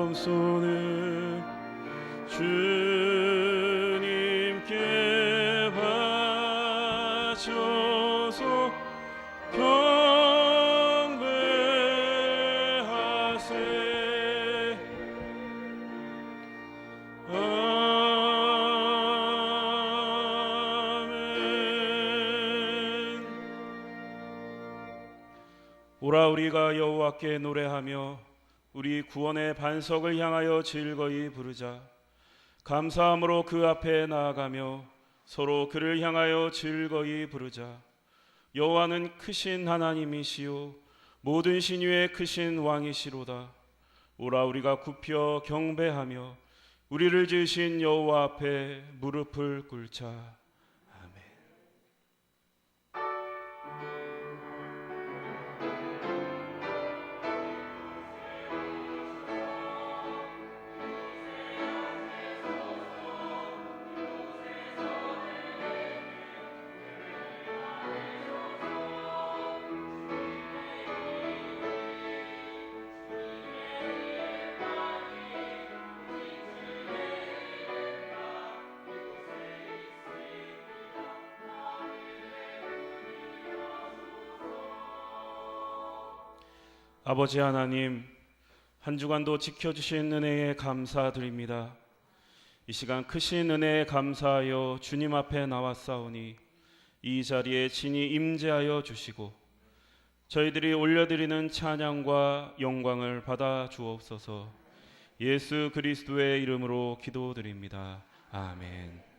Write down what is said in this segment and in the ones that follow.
겸손을 주님께 바쳐서 경배하세. 아멘. 오라 우리가 여호와께 노래하며 우리 구원의 반석을 향하여 즐거이 부르자. 감사함으로 그 앞에 나아가며 서로 그를 향하여 즐거이 부르자. 여호와는 크신 하나님이시요 모든 신 위에 크신 왕이시로다. 오라 우리가 굽혀 경배하며 우리를 지으신 여호와 앞에 무릎을 꿇자. 아멘. 아버지 하나님, 한 주간도 지켜주신 은혜에 감사드립니다. 이 시간 크신 은혜에 감사하여 주님 앞에 나왔사오니 이 자리에 친히 임재하여 주시고 저희들이 올려드리는 찬양과 영광을 받아 주옵소서. 예수 그리스도의 이름으로 기도드립니다. 아멘.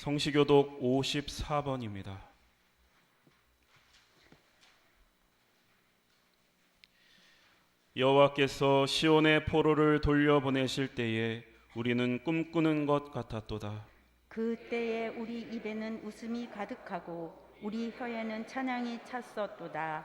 성시교독 54번입니다. 여호와께서 시온의 포로를 돌려보내실 때에 우리는 꿈꾸는 것 같았도다. 그 때에 우리 입에는 웃음이 가득하고 우리 혀에는 찬양이 찼었도다.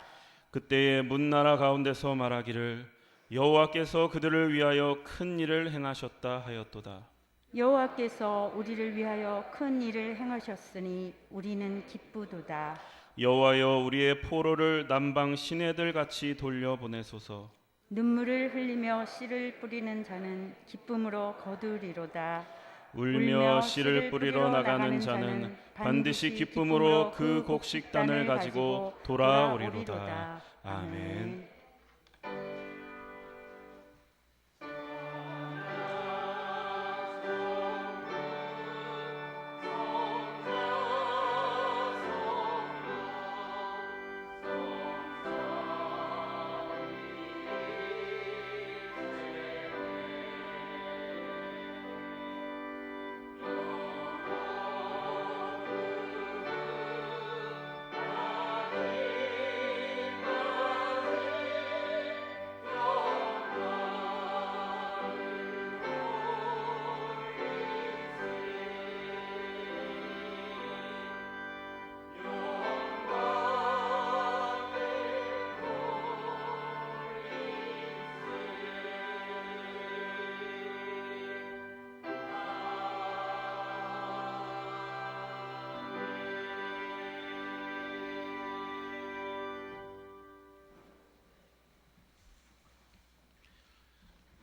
그때에 문나라 가운데서 말하기를 여호와께서 그들을 위하여 큰 일을 행하셨다 하였도다. 여호와께서 우리를 위하여 큰 일을 행하셨으니 우리는 기쁘도다. 여호와여 우리의 포로를 남방 시내들 같이 돌려보내소서. 눈물을 흘리며 씨를 뿌리는 자는 기쁨으로 거두리로다. 울며 씨를 뿌리러 나가는 자는 반드시 기쁨으로 그 곡식단을 가지고 돌아오리로다. 아멘.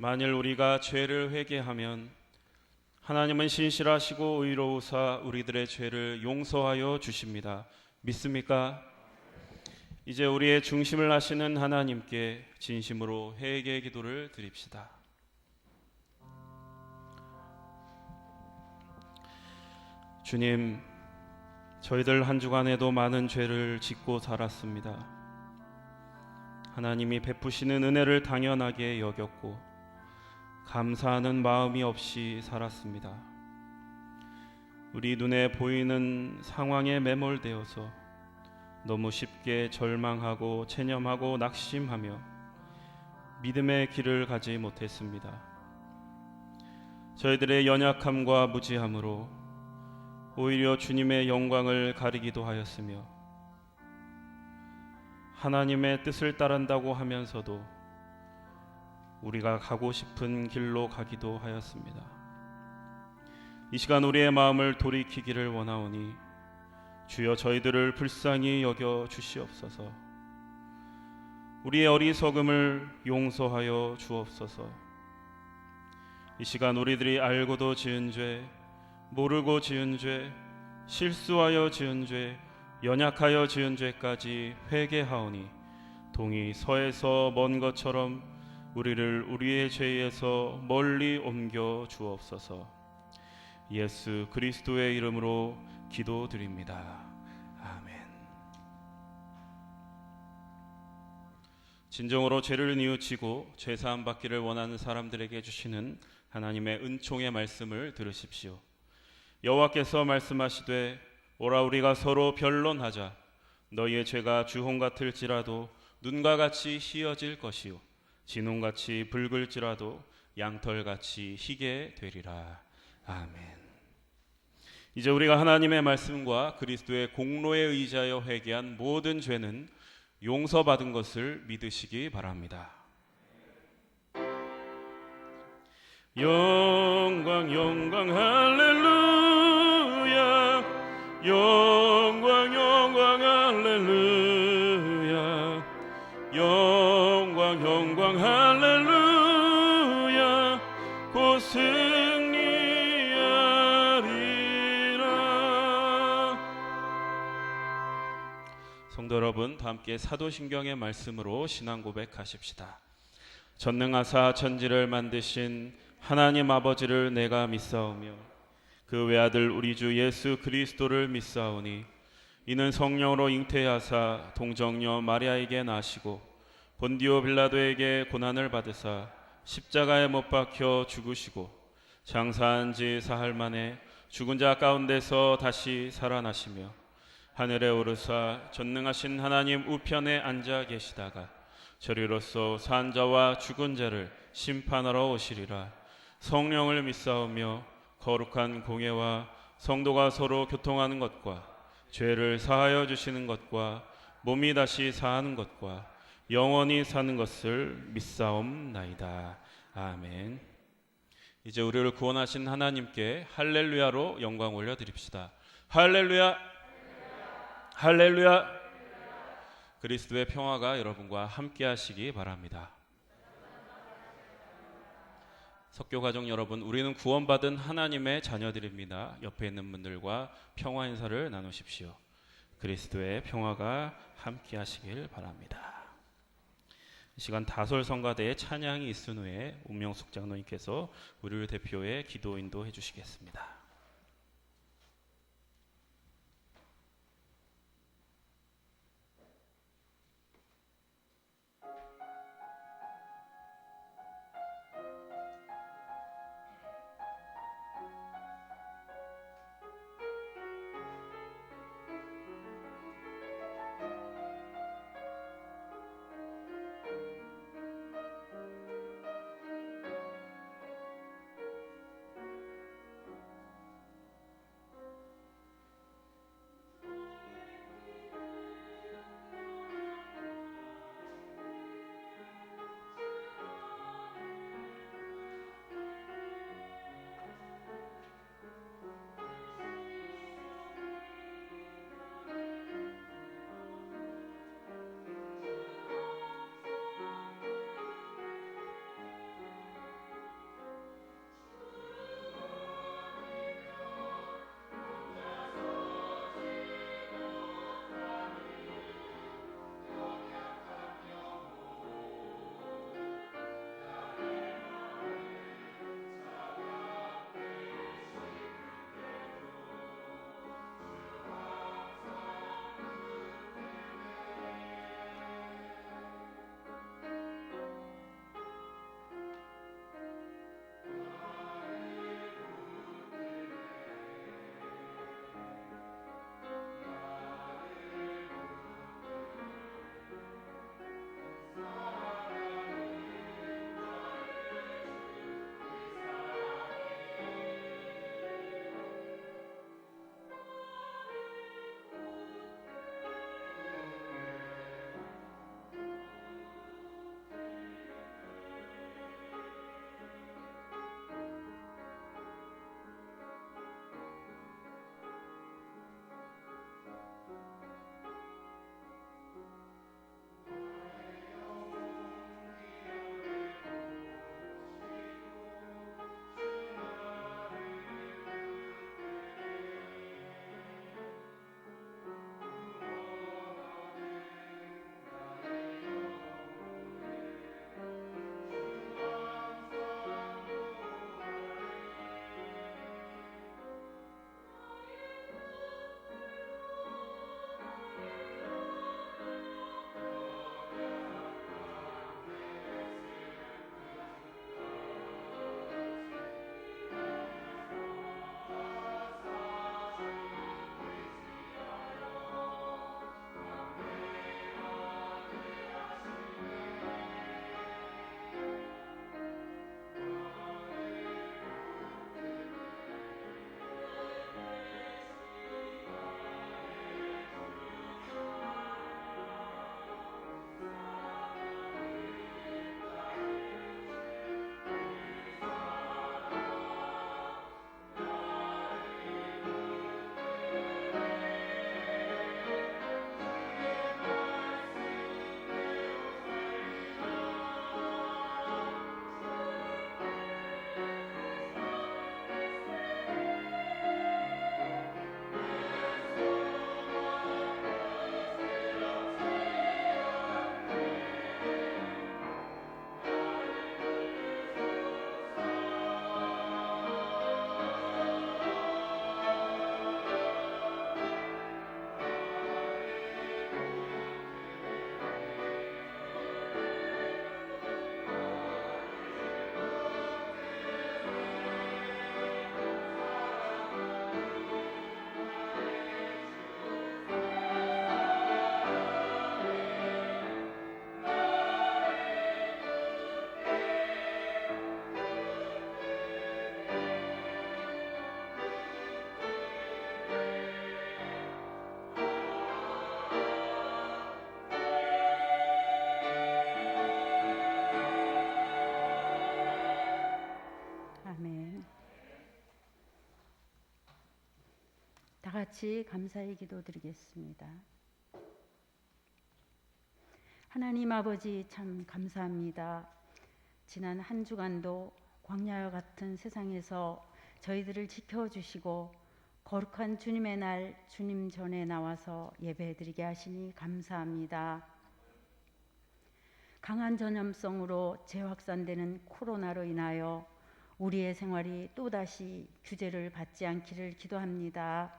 만일 우리가 죄를 회개하면 하나님은 신실하시고 의로우사 우리들의 죄를 용서하여 주십니다. 믿습니까? 이제 우리의 중심을 하시는 하나님께 진심으로 회개 기도를 드립시다. 주님, 저희들 한 주간에도 많은 죄를 짓고 살았습니다. 하나님이 베푸시는 은혜를 당연하게 여겼고 감사하는 마음이 없이 살았습니다. 우리 눈에 보이는 상황에 매몰되어서 너무 쉽게 절망하고 체념하고 낙심하며 믿음의 길을 가지 못했습니다. 저희들의 연약함과 무지함으로 오히려 주님의 영광을 가리기도 하였으며 하나님의 뜻을 따른다고 하면서도 우리가 가고 싶은 길로 가기도 하였습니다. 이 시간 우리의 마음을 돌이키기를 원하오니 주여 저희들을 불쌍히 여겨 주시옵소서. 우리의 어리석음을 용서하여 주옵소서. 이 시간 우리들이 알고도 지은 죄, 모르고 지은 죄, 실수하여 지은 죄, 연약하여 지은 죄까지 회개하오니 동이 서에서 먼 것처럼 우리를 우리의 죄에서 멀리 옮겨 주옵소서. 예수 그리스도의 이름으로 기도드립니다. 아멘. 진정으로 죄를 뉘우치고 죄 사함 받기를 원하는 사람들에게 주시는 하나님의 은총의 말씀을 들으십시오. 여호와께서 말씀하시되 오라 우리가 서로 변론하자. 너희의 죄가 주홍 같을지라도 눈과 같이 희어질 것이요 진홍같이 붉을지라도 양털같이 희게 되리라. 아멘. 이제 우리가 하나님의 말씀과 그리스도의 공로에 의지하여 회개한 모든 죄는 용서받은 것을 믿으시기 바랍니다. 영광 영광 할렐루야. 영광 영광 할렐루야. 영광 영광 할렐루야. 곧 승리하리라. 성도 여러분, 다 함께 사도신경의 말씀으로 신앙 고백하십시다. 전능하사 천지를 만드신 하나님 아버지를 내가 믿사오며 그 외아들 우리 주 예수 그리스도를 믿사오니 이는 성령으로 잉태하사 동정녀 마리아에게 나시고 본디오 빌라도에게 고난을 받으사 십자가에 못 박혀 죽으시고 장사한 지 사흘 만에 죽은 자 가운데서 다시 살아나시며 하늘에 오르사 전능하신 하나님 우편에 앉아 계시다가 저리로서 산 자와 죽은 자를 심판하러 오시리라. 성령을 믿사오며 거룩한 공예와 성도가 서로 교통하는 것과 죄를 사하여 주시는 것과 몸이 다시 사하는 것과 영원히 사는 것을 믿사옵나이다. 아멘. 이제 우리를 구원하신 하나님께 할렐루야로 영광 올려드립시다. 할렐루야, 할렐루야. 그리스도의 평화가 여러분과 함께 하시기 바랍니다. 석교 가족 여러분, 우리는 구원받은 하나님의 자녀들입니다. 옆에 있는 분들과 평화 인사를 나누십시오. 그리스도의 평화가 함께 하시길 바랍니다. 이 시간 다솔 성가대의 찬양이 있은 후에 운명숙 장로님께서 우리를 대표해 기도 인도해 주시겠습니다. 다 같이 감사의 기도 드리겠습니다. 하나님 아버지 참 감사합니다. 지난 한 주간도 광야와 같은 세상에서 저희들을 지켜주시고 거룩한 주님의 날 주님 전에 나와서 예배드리게 하시니 감사합니다. 강한 전염성으로 재확산되는 코로나로 인하여 우리의 생활이 또다시 규제를 받지 않기를 기도합니다.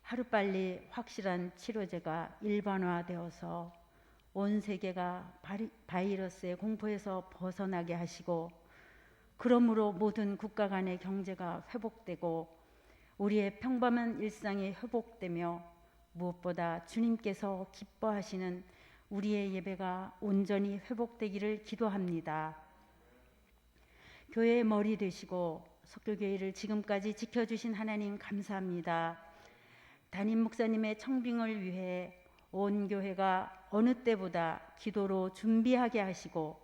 하루빨리 확실한 치료제가 일반화되어서 온 세계가 바이러스의 공포에서 벗어나게 하시고, 그러므로 모든 국가 간의 경제가 회복되고 우리의 평범한 일상이 회복되며 무엇보다 주님께서 기뻐하시는 우리의 예배가 온전히 회복되기를 기도합니다. 교회의 머리 되시고 석교교회를 지금까지 지켜주신 하나님 감사합니다. 담임 목사님의 청빙을 위해 온 교회가 어느 때보다 기도로 준비하게 하시고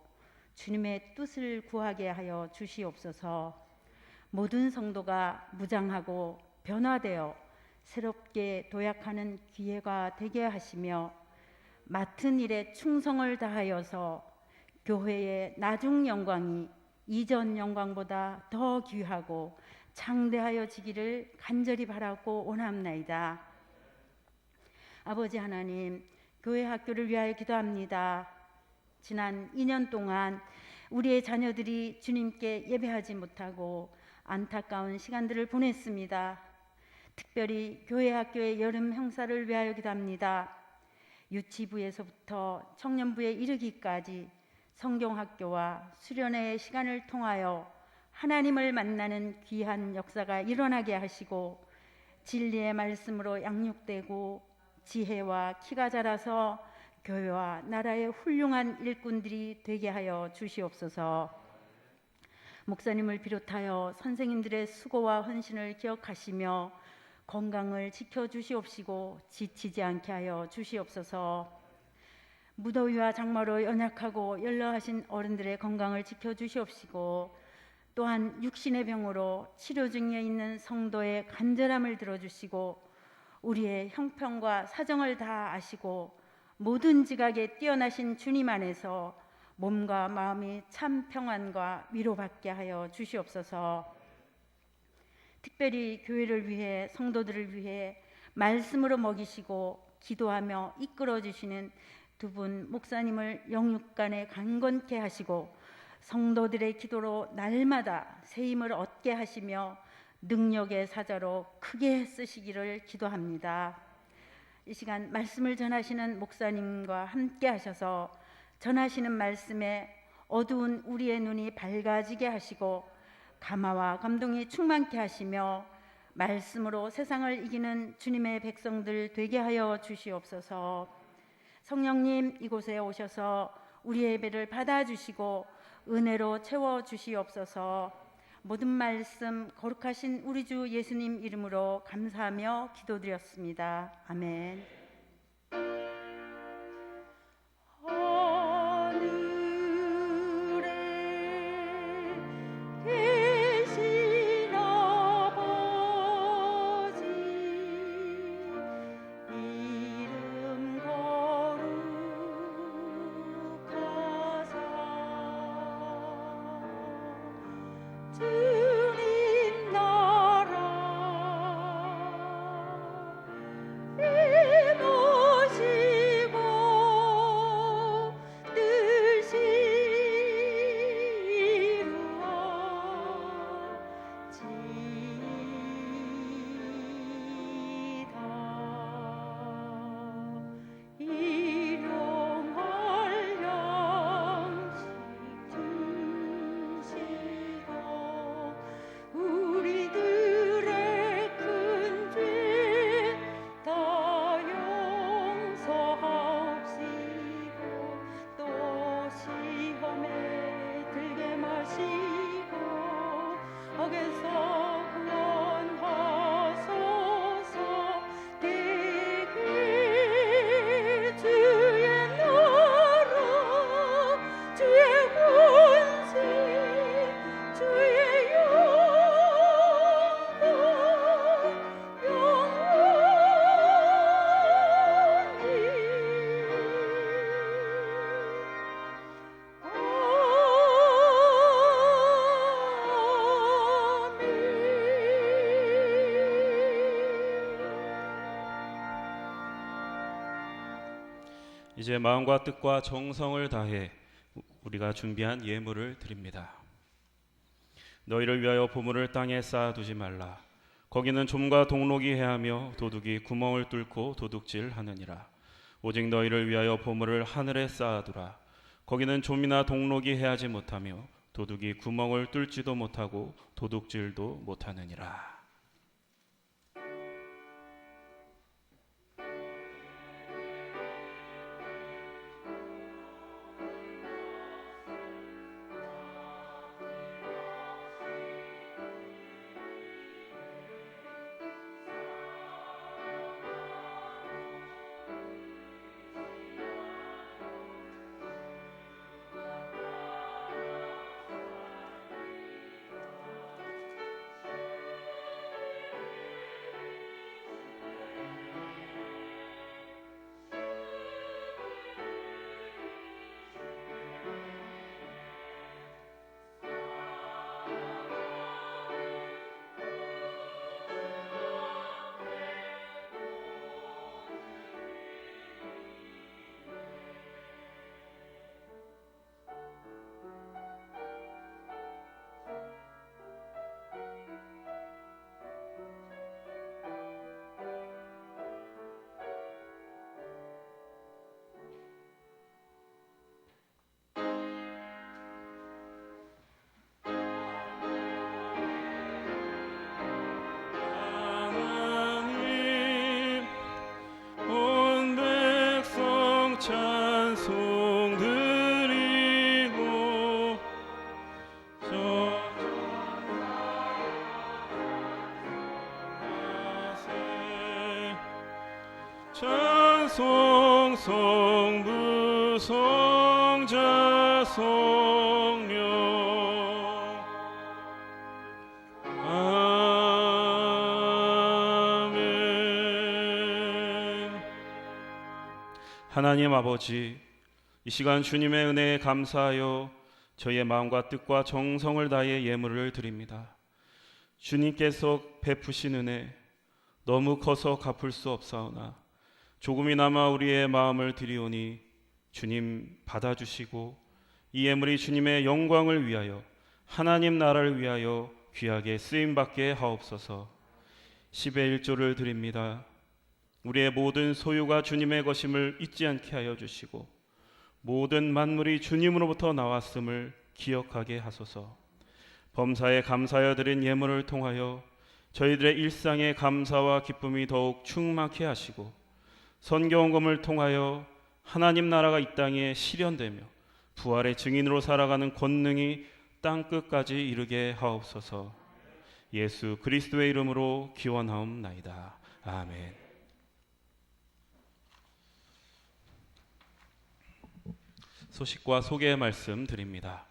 주님의 뜻을 구하게 하여 주시옵소서. 모든 성도가 무장하고 변화되어 새롭게 도약하는 기회가 되게 하시며 맡은 일에 충성을 다하여서 교회의 나중 영광이 이전 영광보다 더 귀하고 창대하여 지기를 간절히 바라고 원합나이다. 아버지 하나님, 교회 학교를 위하여 기도합니다. 지난 2년 동안 우리의 자녀들이 주님께 예배하지 못하고 안타까운 시간들을 보냈습니다. 특별히 교회 학교의 여름 행사를 위하여 기도합니다. 유치부에서부터 청년부에 이르기까지 성경학교와 수련회의 시간을 통하여 하나님을 만나는 귀한 역사가 일어나게 하시고 진리의 말씀으로 양육되고 지혜와 키가 자라서 교회와 나라의 훌륭한 일꾼들이 되게 하여 주시옵소서. 목사님을 비롯하여 선생님들의 수고와 헌신을 기억하시며 건강을 지켜주시옵시고 지치지 않게 하여 주시옵소서. 무더위와 장마로 연약하고 연로하신 어른들의 건강을 지켜주시옵시고 또한 육신의 병으로 치료 중에 있는 성도의 간절함을 들어주시고 우리의 형편과 사정을 다 아시고 모든 지각에 뛰어나신 주님 안에서 몸과 마음이 참 평안과 위로받게 하여 주시옵소서. 특별히 교회를 위해 성도들을 위해 말씀으로 먹이시고 기도하며 이끌어 주시는 두 분 목사님을 영육간에 강건케 하시고 성도들의 기도로 날마다 새 힘을 얻게 하시며 능력의 사자로 크게 쓰시기를 기도합니다. 이 시간 말씀을 전하시는 목사님과 함께 하셔서 전하시는 말씀에 어두운 우리의 눈이 밝아지게 하시고 감화와 감동이 충만케 하시며 말씀으로 세상을 이기는 주님의 백성들 되게 하여 주시옵소서. 성령님, 이곳에 오셔서 우리의 예배를 받아주시고 은혜로 채워주시옵소서. 모든 말씀 거룩하신 우리 주 예수님 이름으로 감사하며 기도드렸습니다. 아멘. 주님 나라 이제 마음과 뜻과 정성을 다해 우리가 준비한 예물을 드립니다. 너희를 위하여 보물을 땅에 쌓아두지 말라. 거기는 좀과 동록이 해하며 도둑이 구멍을 뚫고 도둑질하느니라. 오직 너희를 위하여 보물을 하늘에 쌓아두라. 거기는 좀이나 동록이 해하지 못하며 도둑이 구멍을 뚫지도 못하고 도둑질도 못하느니라. 찬송 드리고 찬송 성부 성자 성령 아멘. 하나님 아버지, 이 시간 주님의 은혜에 감사하여 저희의 마음과 뜻과 정성을 다해 예물을 드립니다. 주님께서 베푸신 은혜 너무 커서 갚을 수 없사오나 조금이나마 우리의 마음을 드리오니 주님 받아주시고 이 예물이 주님의 영광을 위하여 하나님 나라를 위하여 귀하게 쓰임받게 하옵소서. 10의 1조를 드립니다. 우리의 모든 소유가 주님의 것임을 잊지 않게 하여 주시고 모든 만물이 주님으로부터 나왔음을 기억하게 하소서. 범사에 감사하여 드린 예물을 통하여 저희들의 일상의 감사와 기쁨이 더욱 충만케 하시고 선교헌금을 통하여 하나님 나라가 이 땅에 실현되며 부활의 증인으로 살아가는 권능이 땅끝까지 이르게 하옵소서. 예수 그리스도의 이름으로 기원하옵나이다. 아멘. 소식과 소개의 말씀 드립니다.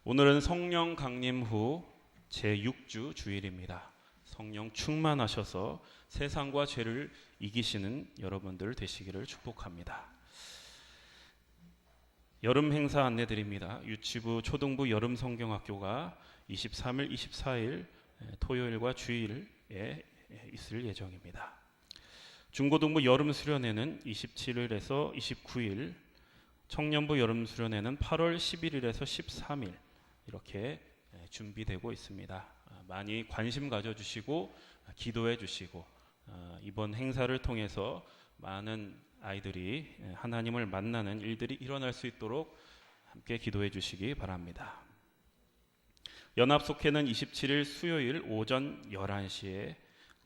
오늘은 성령 강림 후 제6주 주일입니다. 성령 충만하셔서 세상과 죄를 이기시는 여러분들 되시기를 축복합니다. 여름 행사 안내 드립니다. 유치부, 초등부 여름 성경학교가 23일, 24일 토요일과 주일에 있을 예정입니다. 중고등부 여름 수련회는 27일에서 29일, 청년부 여름 수련회는 8월 11일에서 13일 이렇게 준비되고 있습니다. 많이 관심 가져주시고 기도해 주시고 이번 행사를 통해서 많은 아이들이 하나님을 만나는 일들이 일어날 수 있도록 함께 기도해 주시기 바랍니다. 연합속회는 27일 수요일 오전 11시에,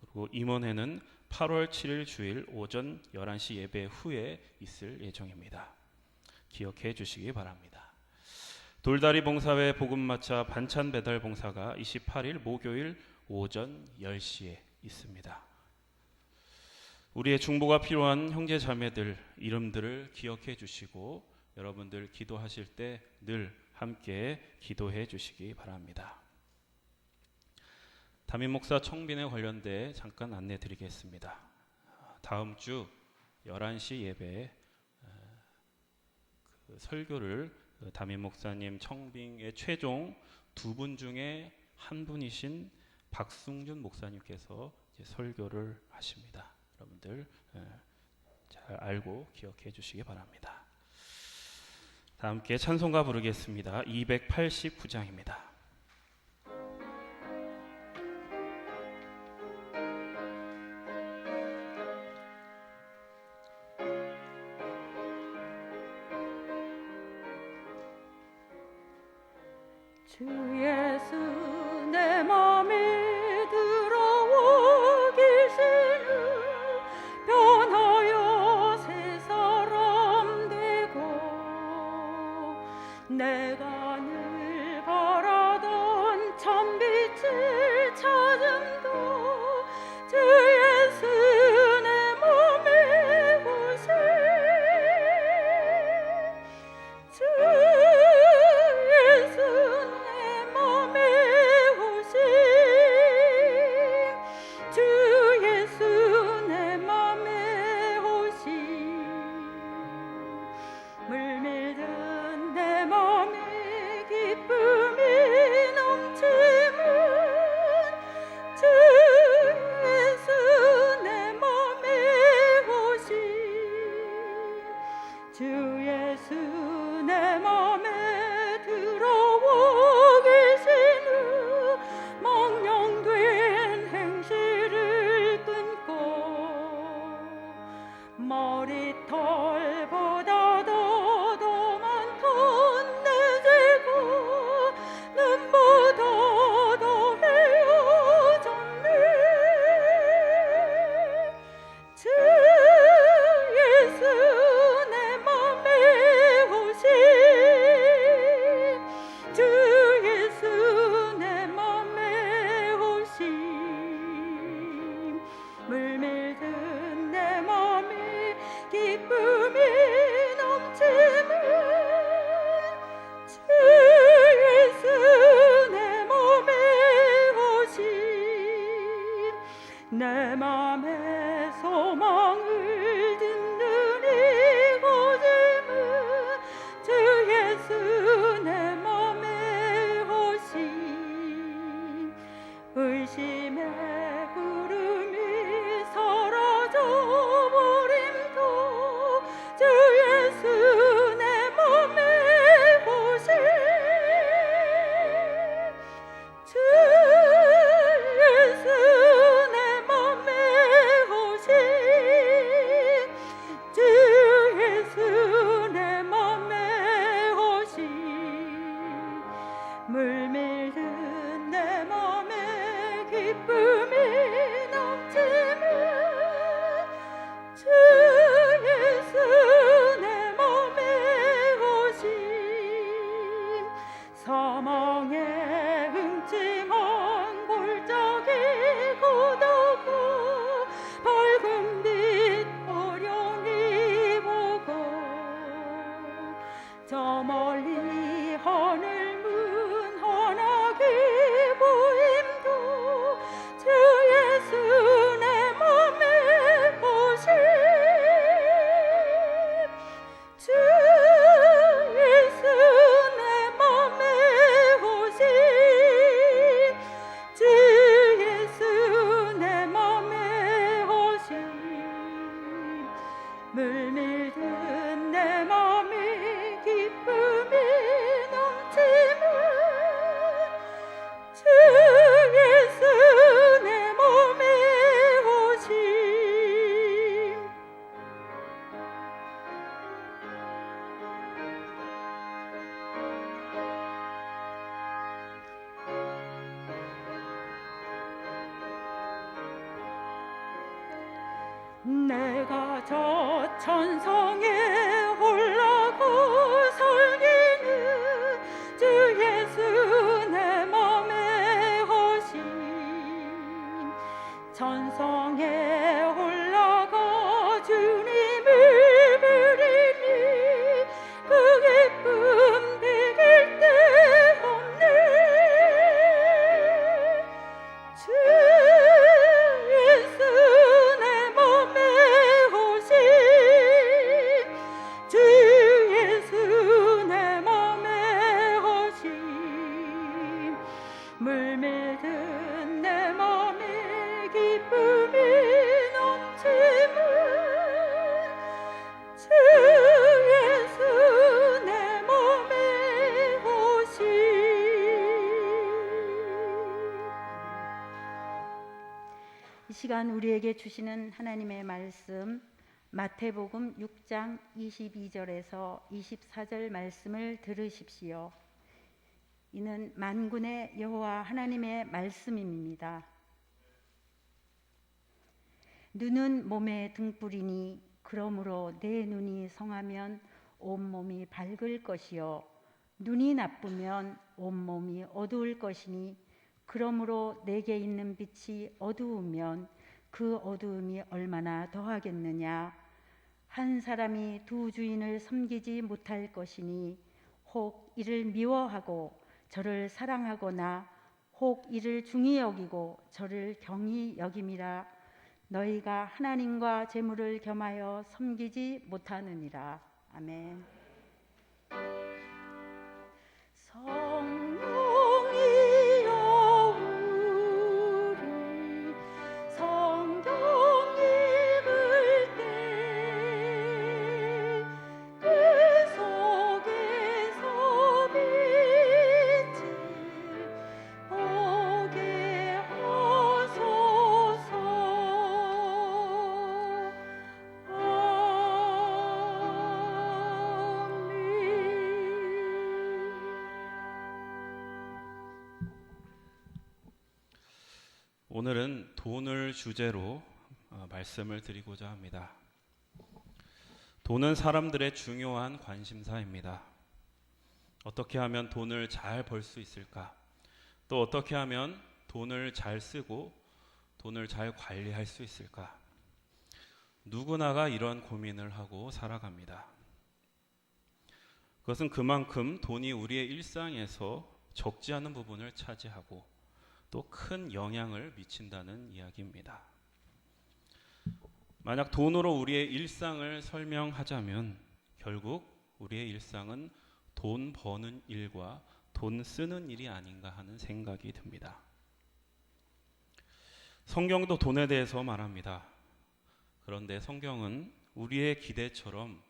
그리고 임원회는 8월 7일 주일 오전 11시 예배 후에 있을 예정입니다. 기억해 주시기 바랍니다. 돌다리 봉사회 복음마차 반찬 배달 봉사가 28일 목요일 오전 10시에 있습니다. 우리의 중보가 필요한 형제 자매들 이름들을 기억해 주시고 여러분들 기도하실 때 늘 함께 기도해 주시기 바랍니다. 담임 목사 청빈에 관련돼 잠깐 안내 드리겠습니다. 다음 주 11시 예배에 설교를 담임 목사님 청빙의 최종 2분 중에 한 분이신 박승준 목사님께서 이제 설교를 하십니다. 여러분들 잘 잘 알고 기억해 주시기 바랍니다. 다 함께 찬송가 부르겠습니다. 289장입니다. 주 예수 내 맘에 들어와 계시는 변하여 새 사람 되고 내가 늘 바라던 참빛을 찾음도 주 예수 내 맘에 오시 주 예수 내 맘에 오시 주 예수 내 맘에 오시 물밀든 내 맘에 기쁨이 넘치는 주 예수 내 맘에 오시 주 예수 내 맘에 들어와 계시는 망령된 행실을 끊고 머리털보다도 더 많던 내 죄고 눈보다 더 헤어졌네 주 예수 내 맘에 오시 주 예수 내 맘에 오시 물밀든 내 맘에 기쁨이 넘치는 주 예수 내 맘에 오시 내 맘에 소망을 짓는 이곳임은 주 예수 내 맘에 오시 의심의 구름이 사라져 버림도 주 예수 내 맘에 오시 주 예수 내 맘에 오시 주 예수 내 맘에 오시 물밀든 내 맘에 기쁨이 넘치는 주 예수 내 맘에 오시 사망의 음침한 골짜기 걷어고 밝은 빛 어련히 보고 저 멀리 하늘 문 환하게 보임도 주 예수 내 맘에 오시 주 예수 내 맘에 오시 주 예수 내 맘에 오시 물밀든 내 맘에 기쁨이 넘치는 주 예수 내 맘에 오시 내가 저 천성에 올라가 설기는 주 예수 내 맘에 오신 천성에 올라가 주님을 부리니 그 기쁨 비길 데 없네 주 예수 내 맘에 오시 또한 우리에게 주시는 하나님의 말씀 마태복음 6장 22절에서 24절 말씀을 들으십시오. 이는 만군의 여호와 하나님의 말씀입니다. 눈은 몸의 등불이니 그러므로 내 눈이 성하면 온몸이 밝을 것이요 눈이 나쁘면 온몸이 어두울 것이니 그러므로 내게 있는 빛이 어두우면 그 어두움이 얼마나 더하겠느냐. 한 사람이 두 주인을 섬기지 못할 것이니 혹 이를 미워하고 저를 사랑하거나 혹 이를 중히 여기고 저를 경히 여김이라. 너희가 하나님과 재물을 겸하여 섬기지 못하느니라. 아멘. 성령이여 우리 성경 읽을 때 그 속에서 빛을 보게 하소서. 오늘은 돈을 주제로 말씀을 드리고자 합니다. 돈은 사람들의 중요한 관심사입니다. 어떻게 하면 돈을 잘 벌 수 있을까? 또 어떻게 하면 돈을 잘 쓰고 돈을 잘 관리할 수 있을까? 누구나가 이런 고민을 하고 살아갑니다. 그것은 그만큼 돈이 우리의 일상에서 적지 않은 부분을 차지하고 또 큰 영향을 미친다는 이야기입니다. 만약 돈으로 우리의 일상을 설명하자면 결국 우리의 일상은 돈 버는 일과 돈 쓰는 일이 아닌가 하는 생각이 듭니다. 성경도 돈에 대해서 말합니다. 그런데 성경은 우리의 기대처럼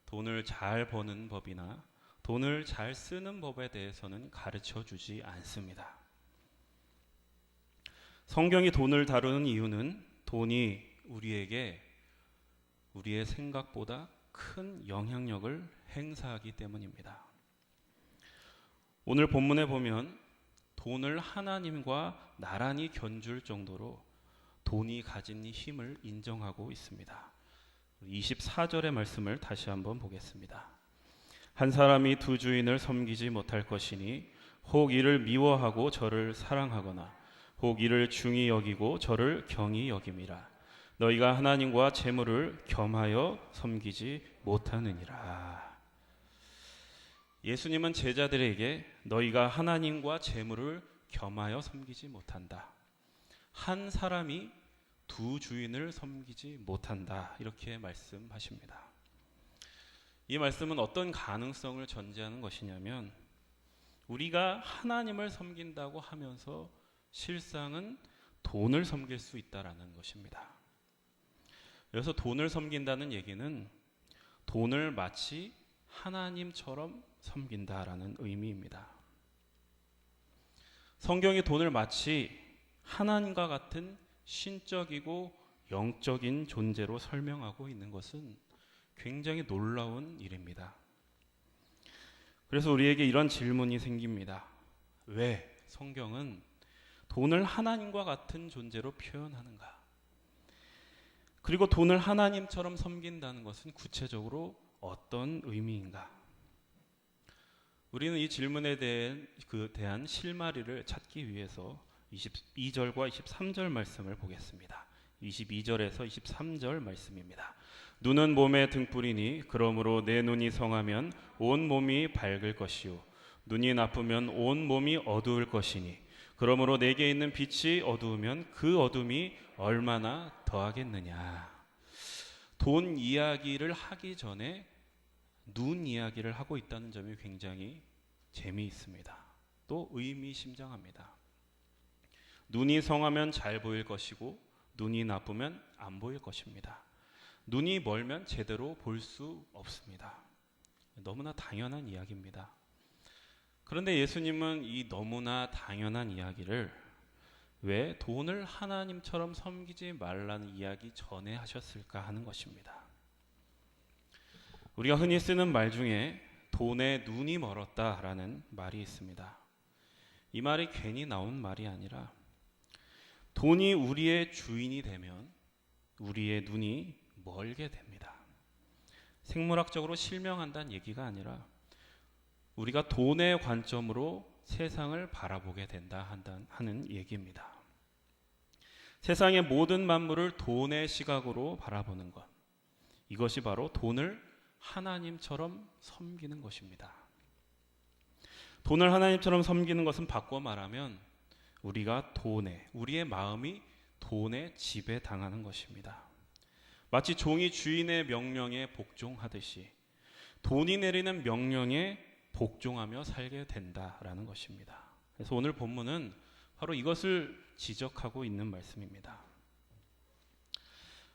돈을 잘 버는 법이나 돈을 잘 쓰는 법에 대해서는 가르쳐 주지 않습니다. 성경이 돈을 다루는 이유는 돈이 우리에게 우리의 생각보다 큰 영향력을 행사하기 때문입니다. 오늘 본문에 보면 돈을 하나님과 나란히 견줄 정도로 돈이 가진 힘을 인정하고 있습니다. 24절의 말씀을 다시 한번 보겠습니다. 한 사람이 두 주인을 섬기지 못할 것이니 혹 이를 미워하고 저를 사랑하거나 혹 이를 중히 여기고 저를 경히 여김이라. 너희가 하나님과 재물을 겸하여 섬기지 못하느니라. 예수님은 제자들에게 너희가 하나님과 재물을 겸하여 섬기지 못한다. 한 사람이 두 주인을 섬기지 못한다. 이렇게 말씀하십니다. 이 말씀은 어떤 가능성을 전제하는 것이냐면 우리가 하나님을 섬긴다고 하면서 실상은 돈을 섬길 수 있다라는 것입니다. 그래서 돈을 섬긴다는 얘기는 돈을 마치 하나님처럼 섬긴다라는 의미입니다. 성경이 돈을 마치 하나님과 같은 신적이고 영적인 존재로 설명하고 있는 것은 굉장히 놀라운 일입니다. 그래서 우리에게 이런 질문이 생깁니다. 왜 성경은 돈을 하나님과 같은 존재로 표현하는가? 그리고 돈을 하나님처럼 섬긴다는 것은 구체적으로 어떤 의미인가? 우리는 이 질문에 대한 실마리를 찾기 위해서 22절과 23절 말씀을 보겠습니다. 22절에서 23절 말씀입니다. 눈은 몸의 등불이니 그러므로 내 눈이 성하면 온 몸이 밝을 것이요 눈이 나쁘면 온 몸이 어두울 것이니 그러므로 내게 있는 빛이 어두우면 그 어둠이 얼마나 더하겠느냐. 돈 이야기를 하기 전에 눈 이야기를 하고 있다는 점이 굉장히 재미있습니다. 또 의미심장합니다. 눈이 성하면 잘 보일 것이고 눈이 나쁘면 안 보일 것입니다. 눈이 멀면 제대로 볼 수 없습니다. 너무나 당연한 이야기입니다. 그런데 예수님은 이 너무나 당연한 이야기를 왜 돈을 하나님처럼 섬기지 말라는 이야기 전에 하셨을까 하는 것입니다. 우리가 흔히 쓰는 말 중에 돈에 눈이 멀었다라는 말이 있습니다. 이 말이 괜히 나온 말이 아니라 돈이 우리의 주인이 되면 우리의 눈이 멀게 됩니다. 생물학적으로 실명한다는 얘기가 아니라 우리가 돈의 관점으로 세상을 바라보게 된다 하는 얘기입니다. 세상의 모든 만물을 돈의 시각으로 바라보는 것, 이것이 바로 돈을 하나님처럼 섬기는 것입니다. 돈을 하나님처럼 섬기는 것은 바꿔 말하면 우리의 마음이 돈에 지배당하는 것입니다. 마치 종이 주인의 명령에 복종하듯이 돈이 내리는 명령에 복종하며 살게 된다라는 것입니다. 그래서 오늘 본문은 바로 이것을 지적하고 있는 말씀입니다.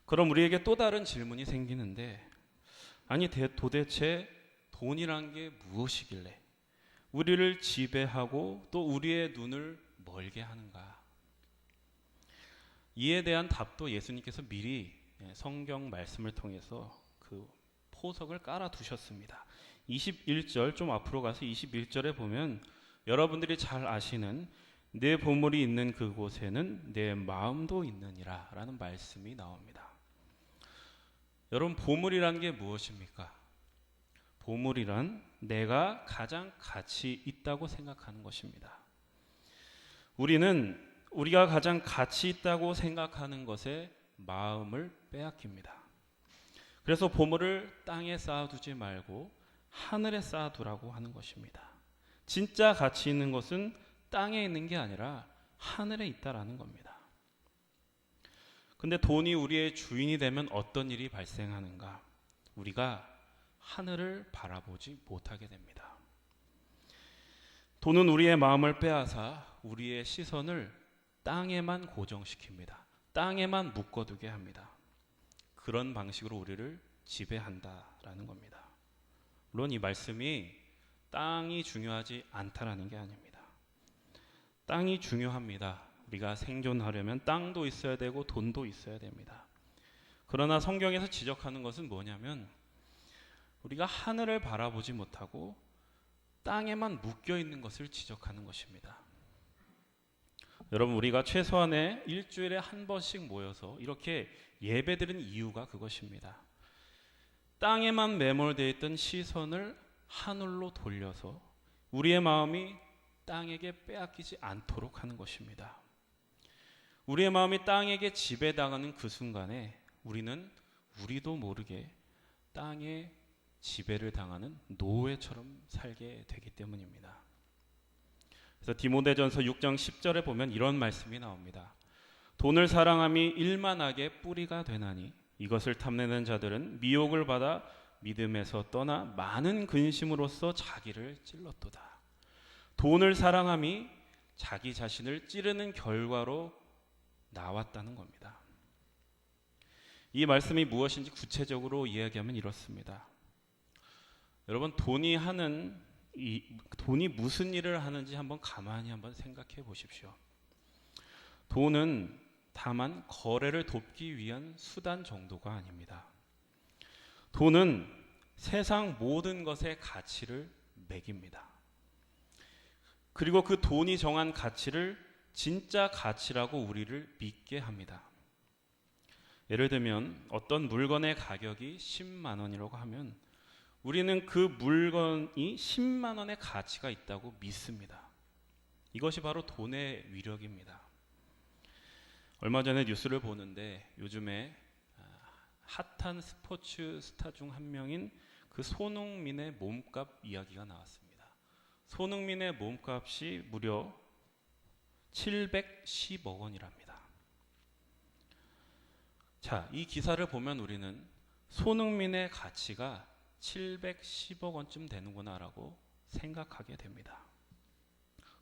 그럼 우리에게 또 다른 질문이 생기는데, 아니 도대체 돈이란 게 무엇이길래 우리를 지배하고 또 우리의 눈을 멀게 하는가? 이에 대한 답도 예수님께서 미리 성경 말씀을 통해서 그 포석을 깔아두셨습니다. 21절, 좀 앞으로 가서 21절에 보면 여러분들이 잘 아시는 내 보물이 있는 그곳에는 내 마음도 있느니라 라는 말씀이 나옵니다. 여러분, 보물이란 게 무엇입니까? 보물이란 내가 가장 가치 있다고 생각하는 것입니다. 우리가 가장 가치 있다고 생각하는 것에 마음을 빼앗깁니다. 그래서 보물을 땅에 쌓아두지 말고 하늘에 쌓아두라고 하는 것입니다. 진짜 가치 있는 것은 땅에 있는 게 아니라 하늘에 있다라는 겁니다. 근데 돈이 우리의 주인이 되면 어떤 일이 발생하는가? 우리가 하늘을 바라보지 못하게 됩니다. 돈은 우리의 마음을 빼앗아 우리의 시선을 땅에만 고정시킵니다. 땅에만 묶어두게 합니다. 그런 방식으로 우리를 지배한다라는 겁니다. 물론 이 말씀이 땅이 중요하지 않다라는 게 아닙니다. 땅이 중요합니다. 우리가 생존하려면 땅도 있어야 되고 돈도 있어야 됩니다. 그러나 성경에서 지적하는 것은 뭐냐면 우리가 하늘을 바라보지 못하고 땅에만 묶여 있는 것을 지적하는 것입니다. 여러분, 우리가 최소한의 일주일에 한 번씩 모여서 이렇게 예배드리는 이유가 그것입니다. 땅에만 매몰되어 있던 시선을 하늘로 돌려서 우리의 마음이 땅에게 빼앗기지 않도록 하는 것입니다. 우리의 마음이 땅에게 지배당하는 그 순간에 우리도 모르게 땅에 지배를 당하는 노예처럼 살게 되기 때문입니다. 그래서 디모데전서 6장 10절에 보면 이런 말씀이 나옵니다. 돈을 사랑함이 일만하게 뿌리가 되나니 이것을 탐내는 자들은 미혹을 받아 믿음에서 떠나 많은 근심으로써 자기를 찔렀도다. 돈을 사랑함이 자기 자신을 찌르는 결과로 나왔다는 겁니다. 이 말씀이 무엇인지 구체적으로 이야기하면 이렇습니다. 여러분, 돈이 무슨 일을 하는지 가만히 생각해 보십시오. 돈은 다만 거래를 돕기 위한 수단 정도가 아닙니다. 돈은 세상 모든 것의 가치를 매깁니다. 그리고 그 돈이 정한 가치를 진짜 가치라고 우리를 믿게 합니다. 예를 들면 어떤 물건의 가격이 10만 원이라고 하면 우리는 그 물건이 10만 원의 가치가 있다고 믿습니다. 이것이 바로 돈의 위력입니다. 얼마 전에 뉴스를 보는데 요즘에 핫한 스포츠 스타 중 한 명인 그 손흥민의 몸값 이야기가 나왔습니다. 손흥민의 몸값이 무려 710억 원이랍니다. 자, 이 기사를 보면 우리는 손흥민의 가치가 710억 원쯤 되는구나라고 생각하게 됩니다.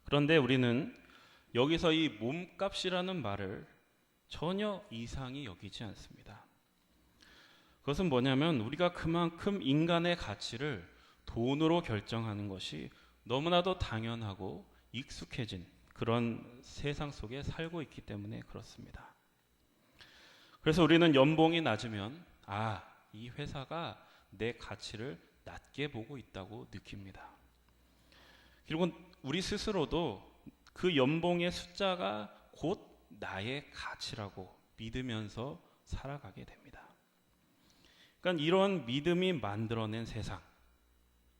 그런데 우리는 여기서 이 몸값이라는 말을 전혀 이상히 여기지 않습니다. 그것은 뭐냐면 우리가 그만큼 인간의 가치를 돈으로 결정하는 것이 너무나도 당연하고 익숙해진 그런 세상 속에 살고 있기 때문에 그렇습니다. 그래서 우리는 연봉이 낮으면 이 회사가 내 가치를 낮게 보고 있다고 느낍니다. 그리고 우리 스스로도 그 연봉의 숫자가 곧 나의 가치라고 믿으면서 살아가게 됩니다. 그러니까 이런 믿음이 만들어낸 세상,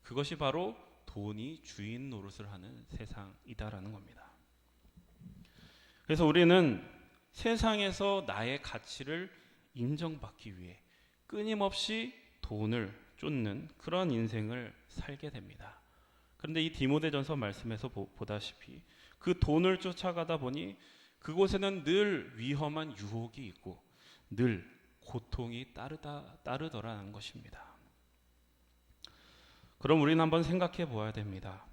그것이 바로 돈이 주인 노릇을 하는 세상이다라는 겁니다. 그래서 우리는 세상에서 나의 가치를 인정받기 위해 끊임없이 돈을 쫓는 그런 인생을 살게 됩니다. 그런데 이 디모데전서 말씀에서 보다시피 그 돈을 쫓아가다 보니 그곳에는 늘 위험한 유혹이 있고 늘 고통이 따르더라는 것입니다. 그럼 우리는 한번 생각해 보아야 됩니다.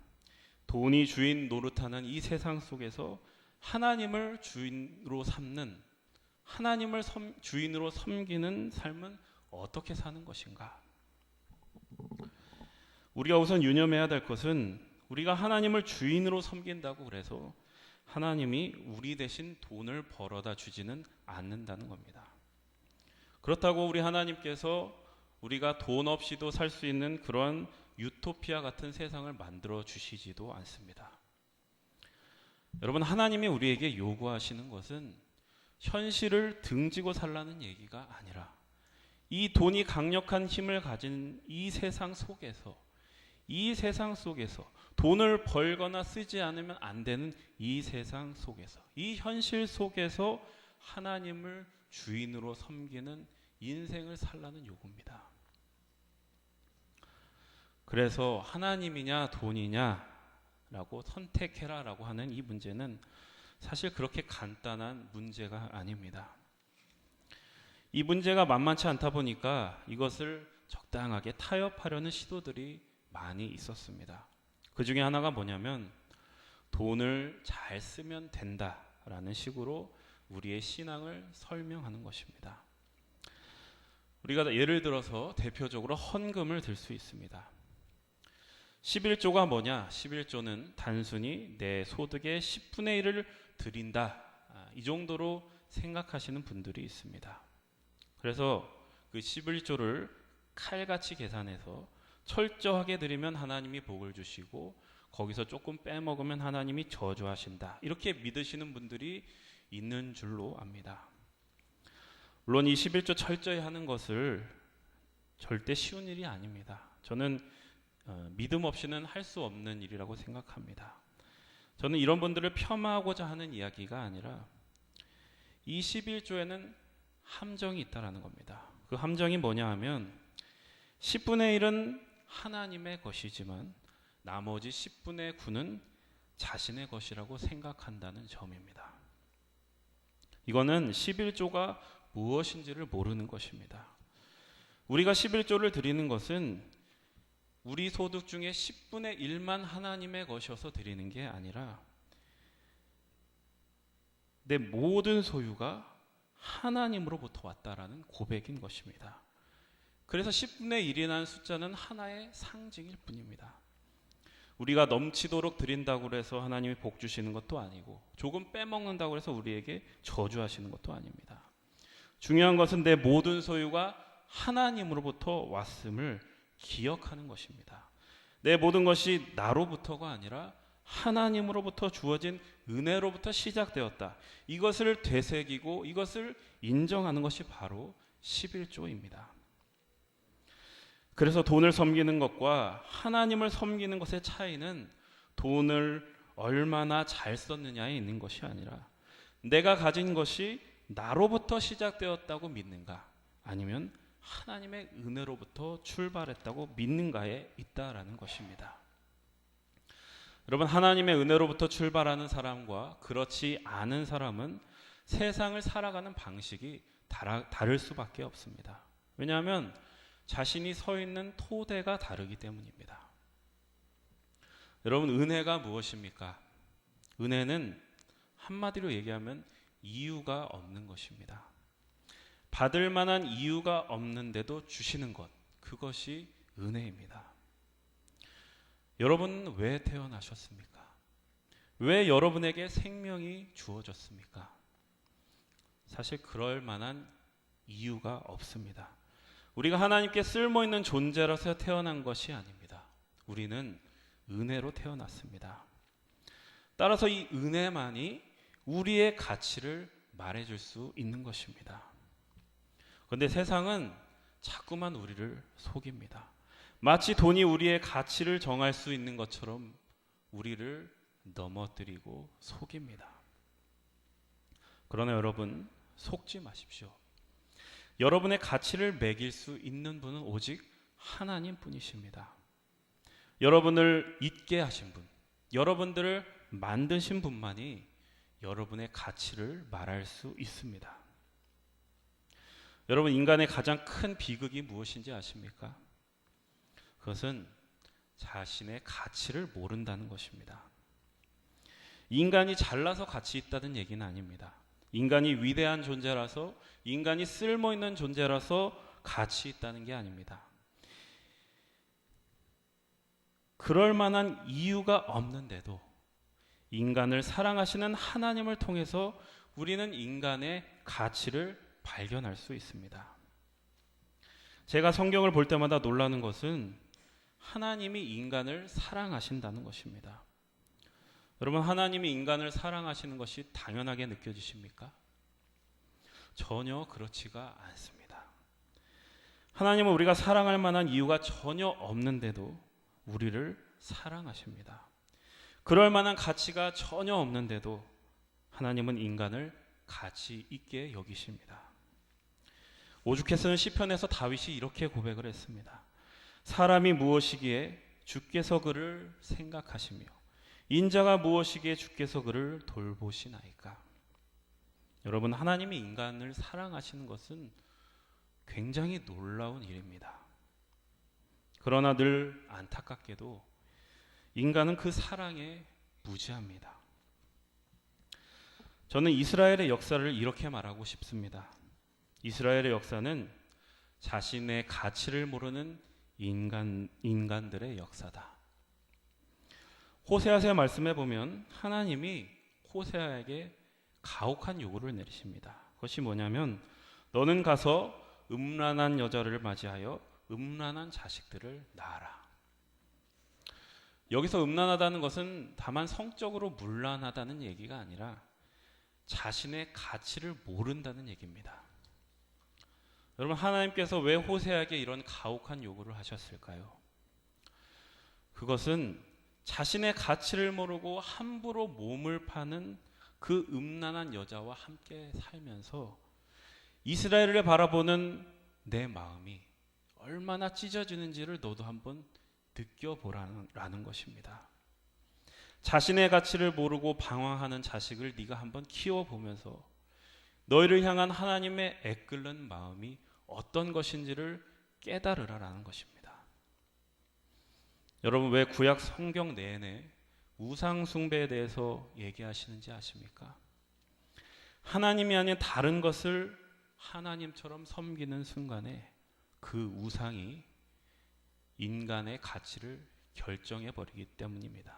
돈이 주인 노릇하는 이 세상 속에서 하나님을 주인으로 삼는, 하나님을 주인으로 섬기는 삶은 어떻게 사는 것인가? 우리가 우선 유념해야 될 것은 우리가 하나님을 주인으로 섬긴다고 그래서 하나님이 우리 대신 돈을 벌어다 주지는 않는다는 겁니다. 그렇다고 우리 하나님께서 우리가 돈 없이도 살 수 있는 그런 유토피아 같은 세상을 만들어 주시지도 않습니다. 여러분, 하나님이 우리에게 요구하시는 것은 현실을 등지고 살라는 얘기가 아니라 이 돈이 강력한 힘을 가진 이 세상 속에서 돈을 벌거나 쓰지 않으면 안 되는 이 세상 속에서, 이 현실 속에서 하나님을 주인으로 섬기는 인생을 살라는 요구입니다. 그래서 하나님이냐 돈이냐라고 선택해라라고 하는 이 문제는 사실 그렇게 간단한 문제가 아닙니다. 이 문제가 만만치 않다 보니까 이것을 적당하게 타협하려는 시도들이 많이 있었습니다. 그 중에 하나가 뭐냐면 돈을 잘 쓰면 된다라는 식으로 우리의 신앙을 설명하는 것입니다. 우리가 예를 들어서 대표적으로 헌금을 들 수 있습니다. 11조가 뭐냐? 11조는 단순히 내 소득의 10분의 1을 드린다. 이 정도로 생각하시는 분들이 있습니다. 그래서 그 11조를 칼같이 계산해서 철저하게 드리면 하나님이 복을 주시고 거기서 조금 빼먹으면 하나님이 저주하신다. 이렇게 믿으시는 분들이 있는 줄로 압니다. 물론 이 11조 철저히 하는 것을 절대 쉬운 일이 아닙니다. 저는 믿음 없이는 할 수 없는 일이라고 생각합니다. 저는 이런 분들을 폄하하고자 하는 이야기가 아니라 이 11조에는 함정이 있다라는 겁니다. 그 함정이 뭐냐 하면 10분의 1은 하나님의 것이지만 나머지 10분의 9는 자신의 것이라고 생각한다는 점입니다. 이거는 11조가 무엇인지를 모르는 것입니다. 우리가 11조를 드리는 것은 우리 소득 중에 10분의 1만 하나님의 것이어서 드리는 게 아니라 내 모든 소유가 하나님으로부터 왔다라는 고백인 것입니다. 그래서 10분의 1이라는 숫자는 하나의 상징일 뿐입니다. 우리가 넘치도록 드린다고 해서 하나님이 복 주시는 것도 아니고 조금 빼먹는다고 해서 우리에게 저주하시는 것도 아닙니다. 중요한 것은 내 모든 소유가 하나님으로부터 왔음을 기억하는 것입니다. 내 모든 것이 나로부터가 아니라 하나님으로부터 주어진 은혜로부터 시작되었다. 이것을 되새기고 이것을 인정하는 것이 바로 11조입니다. 그래서 돈을 섬기는 것과 하나님을 섬기는 것의 차이는 돈을 얼마나 잘 썼느냐에 있는 것이 아니라 내가 가진 것이 나로부터 시작되었다고 믿는가 아니면 하나님의 은혜로부터 출발했다고 믿는가에 있다라는 것입니다. 여러분, 하나님의 은혜로부터 출발하는 사람과 그렇지 않은 사람은 세상을 살아가는 방식이 다를 수밖에 없습니다. 왜냐하면 자신이 서 있는 토대가 다르기 때문입니다. 여러분, 은혜가 무엇입니까? 은혜는 한마디로 얘기하면 이유가 없는 것입니다. 받을 만한 이유가 없는데도 주시는 것, 그것이 은혜입니다. 여러분은 왜 태어나셨습니까? 왜 여러분에게 생명이 주어졌습니까? 사실 그럴 만한 이유가 없습니다. 우리가 하나님께 쓸모있는 존재라서 태어난 것이 아닙니다. 우리는 은혜로 태어났습니다. 따라서 이 은혜만이 우리의 가치를 말해줄 수 있는 것입니다. 그런데 세상은 자꾸만 우리를 속입니다. 마치 돈이 우리의 가치를 정할 수 있는 것처럼 우리를 넘어뜨리고 속입니다. 그러나 여러분, 속지 마십시오. 여러분의 가치를 매길 수 있는 분은 오직 하나님 뿐이십니다. 여러분을 있게 하신 분, 여러분들을 만드신 분만이 여러분의 가치를 말할 수 있습니다. 여러분, 인간의 가장 큰 비극이 무엇인지 아십니까? 그것은 자신의 가치를 모른다는 것입니다. 인간이 잘나서 가치 있다는 얘기는 아닙니다. 인간이 위대한 존재라서, 인간이 쓸모있는 존재라서 가치 있다는 게 아닙니다. 그럴 만한 이유가 없는데도 인간을 사랑하시는 하나님을 통해서 우리는 인간의 가치를 발견할 수 있습니다. 제가 성경을 볼 때마다 놀라는 것은 하나님이 인간을 사랑하신다는 것입니다. 여러분, 하나님이 인간을 사랑하시는 것이 당연하게 느껴지십니까? 전혀 그렇지가 않습니다. 하나님은 우리가 사랑할 만한 이유가 전혀 없는데도 우리를 사랑하십니다. 그럴 만한 가치가 전혀 없는데도 하나님은 인간을 가치 있게 여기십니다. 오죽했으면 시편에서 다윗이 이렇게 고백을 했습니다. 사람이 무엇이기에 주께서 그를 생각하시며 인자가 무엇이기에 주께서 그를 돌보시나이까. 여러분, 하나님이 인간을 사랑하시는 것은 굉장히 놀라운 일입니다. 그러나 늘 안타깝게도 인간은 그 사랑에 무지합니다. 저는 이스라엘의 역사를 이렇게 말하고 싶습니다. 이스라엘의 역사는 자신의 가치를 모르는 인간들의 역사다. 호세아서의 말씀에 보면 하나님이 호세아에게 가혹한 요구를 내리십니다. 그것이 뭐냐면, 너는 가서 음란한 여자를 맞이하여 음란한 자식들을 낳아라. 여기서 음란하다는 것은 다만 성적으로 문란하다는 얘기가 아니라 자신의 가치를 모른다는 얘기입니다. 여러분, 하나님께서 왜 호세아에게 이런 가혹한 요구를 하셨을까요? 그것은 자신의 가치를 모르고 함부로 몸을 파는 그 음란한 여자와 함께 살면서 이스라엘을 바라보는 내 마음이 얼마나 찢어지는지를 너도 한번 느껴보라는 것입니다. 자신의 가치를 모르고 방황하는 자식을 네가 한번 키워보면서 너희를 향한 하나님의 애끓는 마음이 어떤 것인지를 깨달으라라는 것입니다. 여러분, 왜 구약 성경 내내 우상 숭배에 대해서 얘기하시는지 아십니까? 하나님이 아닌 다른 것을 하나님처럼 섬기는 순간에 그 우상이 인간의 가치를 결정해 버리기 때문입니다.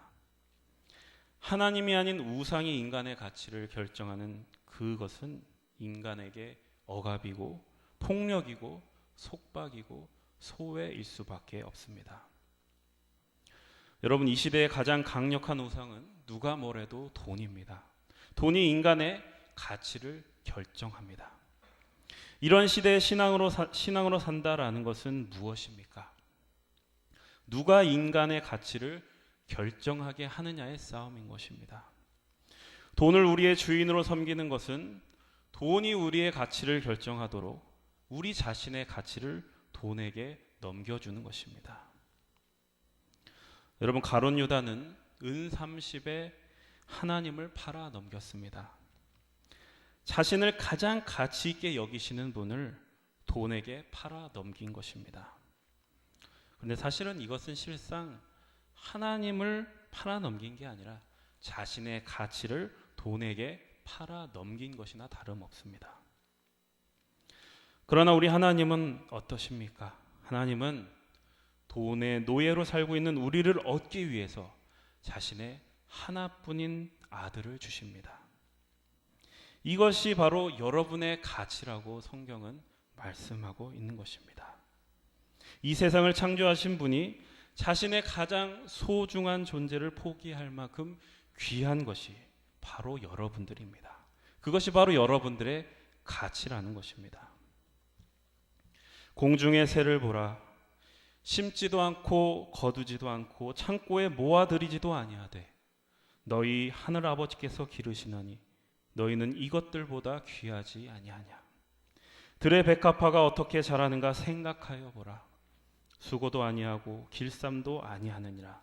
하나님이 아닌 우상이 인간의 가치를 결정하는 그것은 인간에게 억압이고 폭력이고 속박이고 소외일 수밖에 없습니다. 여러분, 이 시대의 가장 강력한 우상은 누가 뭐래도 돈입니다. 돈이 인간의 가치를 결정합니다. 이런 시대의 신앙으로 산다라는 것은 무엇입니까? 누가 인간의 가치를 결정하게 하느냐의 싸움인 것입니다. 돈을 우리의 주인으로 섬기는 것은 돈이 우리의 가치를 결정하도록 우리 자신의 가치를 돈에게 넘겨주는 것입니다. 여러분, 가룟 유다는 은 30에 하나님을 팔아 넘겼습니다. 자신을 가장 가치 있게 여기시는 분을 돈에게 팔아 넘긴 것입니다. 그런데 사실은 이것은 실상 하나님을 팔아 넘긴 게 아니라 자신의 가치를 돈에게 팔아 넘긴 것이나 다름없습니다. 그러나 우리 하나님은 어떠십니까? 하나님은 돈의 노예로 살고 있는 우리를 얻기 위해서 자신의 하나뿐인 아들을 주십니다. 이것이 바로 여러분의 가치라고 성경은 말씀하고 있는 것입니다. 이 세상을 창조하신 분이 자신의 가장 소중한 존재를 포기할 만큼 귀한 것이 바로 여러분들입니다. 그것이 바로 여러분들의 가치라는 것입니다. 공중의 새를 보라. 심지도 않고 거두지도 않고 창고에 모아들이지도 아니하되 너희 하늘 아버지께서 기르시나니 너희는 이것들보다 귀하지 아니하냐. 들의 백합화가 어떻게 자라는가 생각하여 보라. 수고도 아니하고 길쌈도 아니하느니라.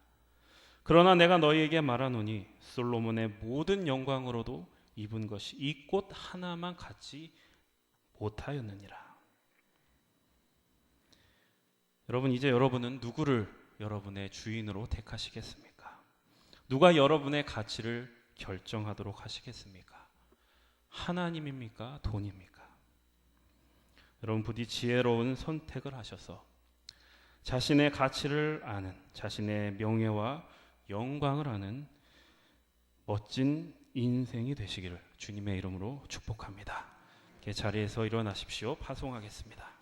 그러나 내가 너희에게 말하노니 솔로몬의 모든 영광으로도 입은 것이 이 꽃 하나만 갖지 못하였느니라. 여러분, 이제 여러분은 누구를 여러분의 주인으로 택하시겠습니까? 누가 여러분의 가치를 결정하도록 하시겠습니까? 하나님입니까? 돈입니까? 여러분, 부디 지혜로운 선택을 하셔서 자신의 가치를 아는, 자신의 명예와 영광을 아는 멋진 인생이 되시기를 주님의 이름으로 축복합니다. 자리에서 일어나십시오. 파송하겠습니다.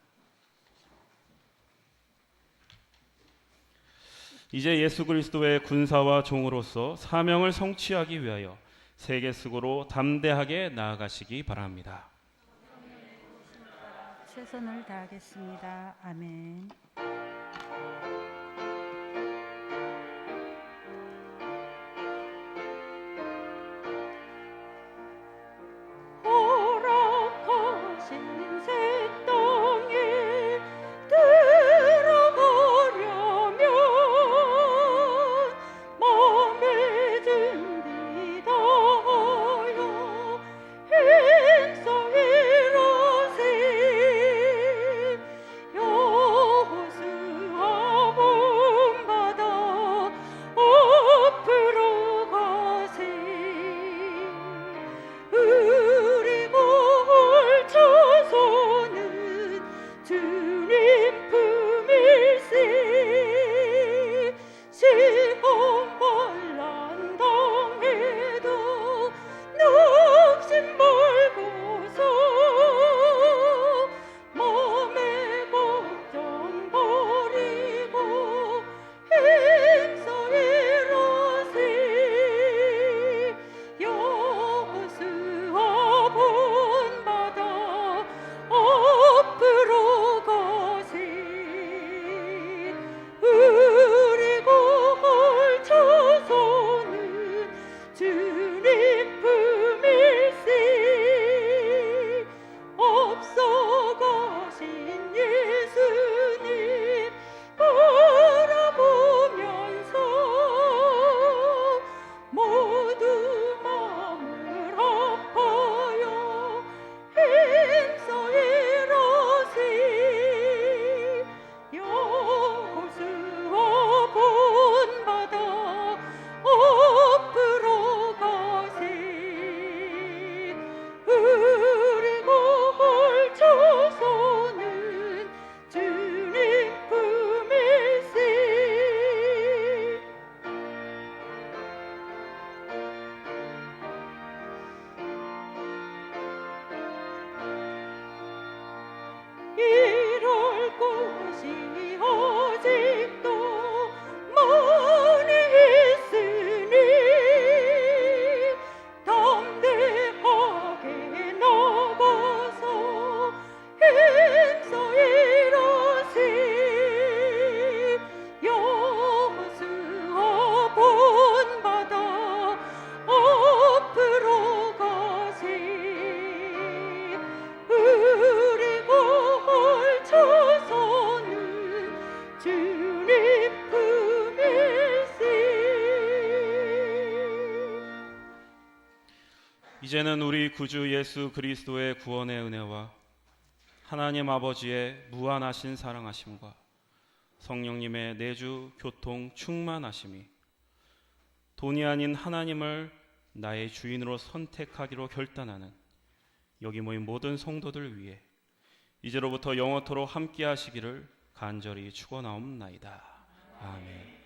이제 예수 그리스도의 군사와 종으로서 사명을 성취하기 위하여 세계식으로 담대하게 나아가시기 바랍니다. 최선을 다하겠습니다. 아멘. 이제는 우리 구주 예수 그리스도의 구원의 은혜와 하나님 아버지의 무한하신 사랑하심과 성령님의 내주 교통 충만하심이 돈이 아닌 하나님을 나의 주인으로 선택하기로 결단하는 여기 모인 모든 성도들 위해 이제로부터 영원토록 함께 하시기를 간절히 축원하옵나이다. 아멘.